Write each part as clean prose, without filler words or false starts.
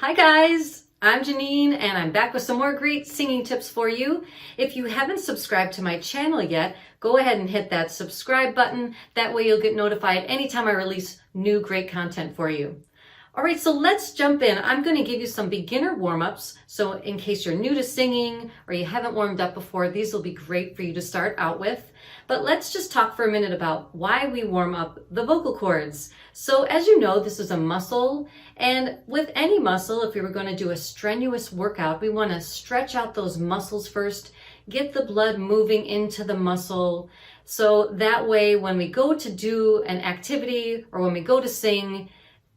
Hi guys, I'm Janine and I'm back with some more great singing tips for you. If you haven't subscribed to my channel yet, go ahead and hit that subscribe button. That way you'll get notified anytime I release new great content for you. All right, so let's jump in. I'm going to give you some beginner warm-ups. So in case you're new to singing or you haven't warmed up before, these will be great for you to start out with. But let's just talk for a minute about why we warm up the vocal cords. So as you know, this is a muscle, and with any muscle, if we were going to do a strenuous workout, we want to stretch out those muscles first, get the blood moving into the muscle. So that way, when we go to do an activity or when we go to sing,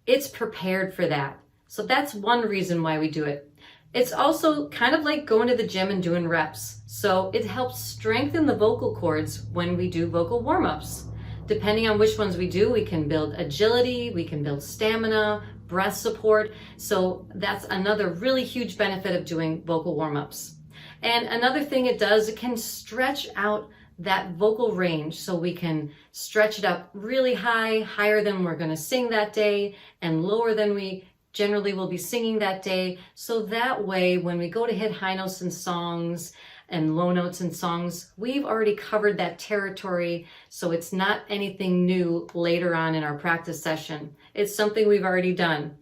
it's prepared for that. So that's one reason why we do it. It's also kind of like going to the gym and doing reps. So it helps strengthen the vocal cords when we do vocal warm-ups. Depending on which ones we do, we can build agility, we can build stamina, breath support. So that's another really huge benefit of doing vocal warm-ups. And another thing it does, it can stretch out that vocal range, so we can stretch it up really high, higher than we're going to sing that day, and lower than we generally will be singing that day. So that way, when we go to hit high notes in songs and low notes in songs, we've already covered that territory, so it's not anything new later on in our practice session. It's something we've already done.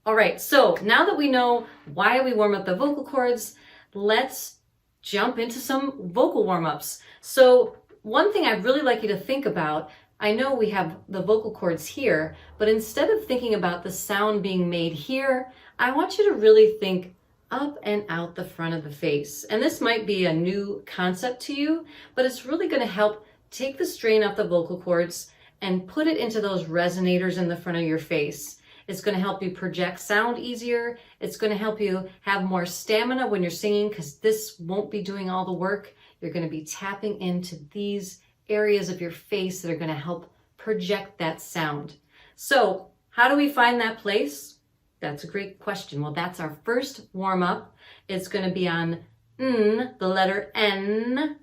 All right, so now that we know why we warm up the vocal cords, let's jump into some vocal warm-ups. So one thing I'd really like you to think about, I know we have the vocal cords here, but instead of thinking about the sound being made here, I want you to really think up and out the front of the face. And this might be a new concept to you, but it's really going to help take the strain off the vocal cords and put it into those resonators in the front of your face. It's going to help you project sound easier. It's going to help you have more stamina when you're singing, because this won't be doing all the work. You're going to be tapping into these areas of your face that are going to help project that sound. So how do we find that place? That's a great question. Well, that's our first warm up. It's going to be on N, the letter N.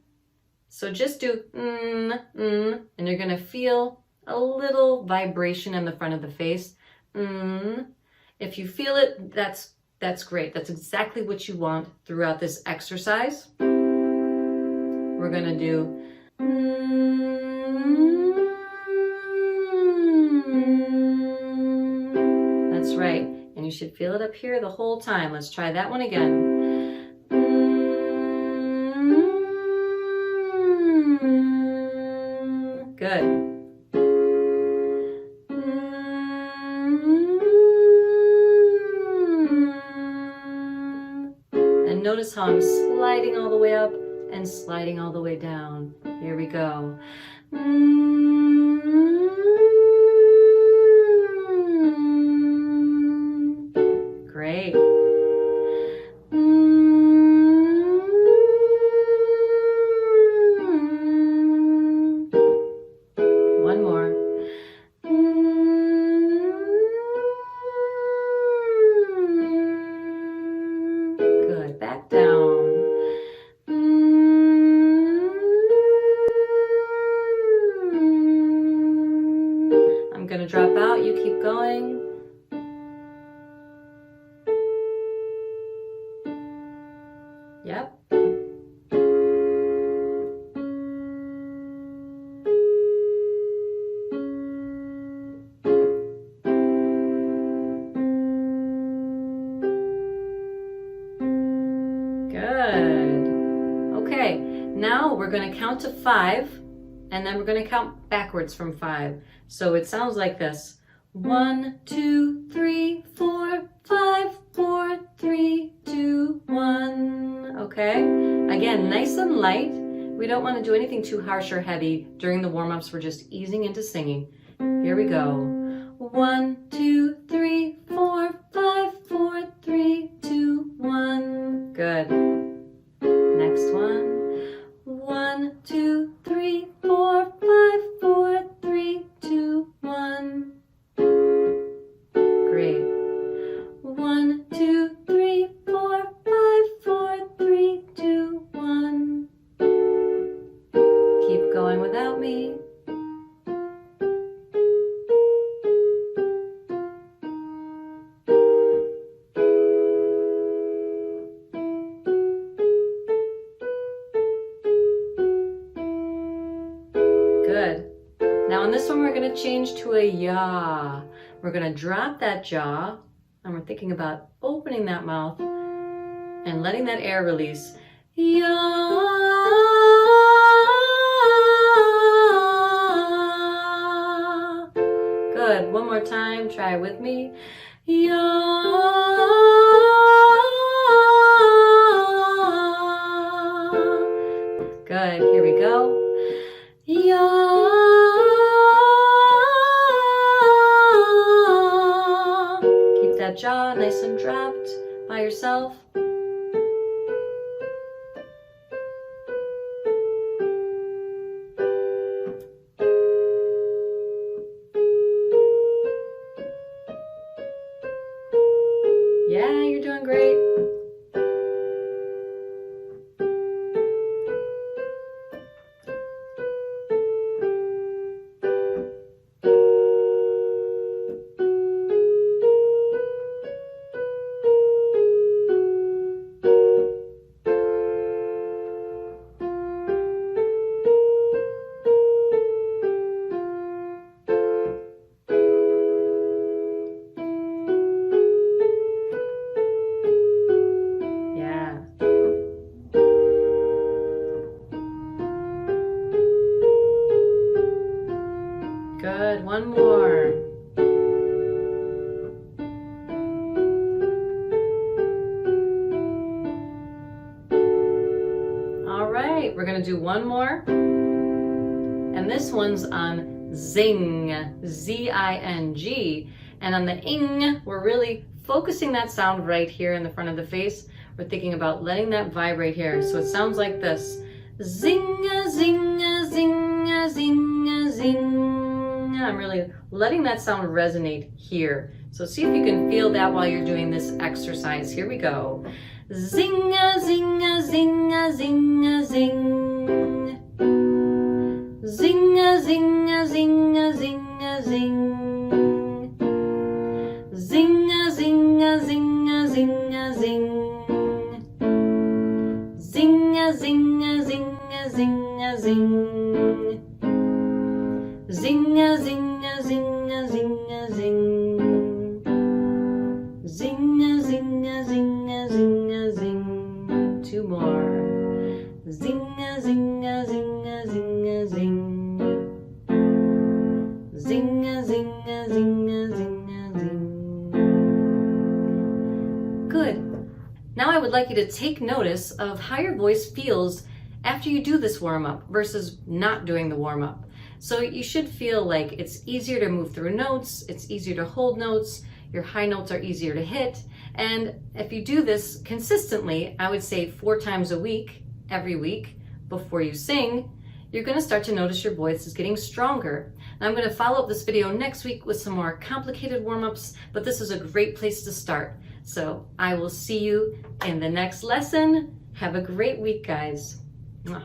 So just do N, N, and you're going to feel a little vibration in the front of the face. If you feel it, that's great. That's exactly what you want throughout this exercise. We're going to do That's right. And you should feel it up here the whole time. Let's try that one again. Good. Notice how I'm sliding all the way up and sliding all the way down. Here we go. Great. One more. Good. Back down. I'm going to drop out. You keep going. Yep. Good. Okay, now we're going to count to 5, and then we're going to count backwards from 5. So it sounds like this. 1, 2, 3, 4, 5, 4, 3, 2, 1. Okay? Again, nice and light. We don't want to do anything too harsh or heavy. During the warm-ups, we're just easing into singing. Here we go. 1, 2, 3, 4, 5, 4, 3, 2, 1. Good. Next one. 1, 2, 3, 4, 5, 4, 3, 2, 1. Great. 1, 2, 3, 4, 5, 4, 3, 2, 1. Keep going without me. Now on this one, we're gonna change to a ya. We're gonna drop that jaw, and we're thinking about opening that mouth and letting that air release. Ya. Good, one more time, try it with me. Ya. Good, here we go. Ya. Keep that jaw nice and dropped by yourself. Yeah, you're doing great. Good, one more. All right, we're gonna do one more. And this one's on zing, Z-I-N-G. And on the ing, we're really focusing that sound right here in the front of the face. We're thinking about letting that vibrate here. So it sounds like this. Zing, zing, zing, zing, zing. I'm really letting that sound resonate here. So see if you can feel that while you're doing this exercise. Here we go. Zing, zing, zing, zing, zing. Zing, zing, zing, zing, zing. Zing, zing, zing, zing, zing. Zing, zing, zing, zing, zing. Zing, zing, zing, zing, zing. Zing, zing, zing, zing, zing. Two more. Zing, zing, zing, zing, zing. Zing, zing, zing, zing, zing. Good. Now I would like you to take notice of how your voice feels after you do this warm-up versus not doing the warm-up. So you should feel like it's easier to move through notes, it's easier to hold notes, your high notes are easier to hit. And if you do this consistently, I would say 4 times a week, every week, before you sing, you're gonna start to notice your voice is getting stronger. And I'm gonna follow up this video next week with some more complicated warm-ups, but this is a great place to start. So I will see you in the next lesson. Have a great week, guys. Mwah.